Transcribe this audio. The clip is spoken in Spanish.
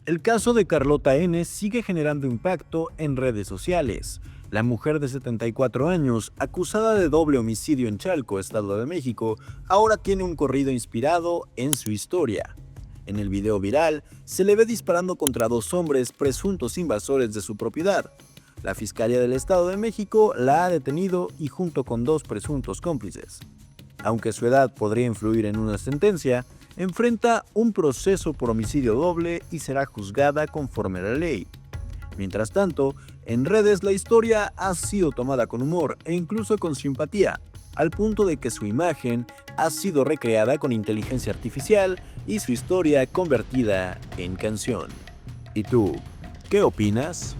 El caso de Carlota N sigue generando impacto en redes sociales. La mujer de 74 años, acusada de doble homicidio en Chalco, Estado de México, ahora tiene un corrido inspirado en su historia. En el video viral, se le ve disparando contra dos hombres presuntos invasores de su propiedad. La Fiscalía del Estado de México la ha detenido y junto con dos presuntos cómplices. Aunque su edad podría influir en una sentencia, enfrenta un proceso por homicidio doble y será juzgada conforme a la ley. Mientras tanto, en redes la historia ha sido tomada con humor e incluso con simpatía, al punto de que su imagen ha sido recreada con inteligencia artificial y su historia convertida en canción. ¿Y tú, qué opinas?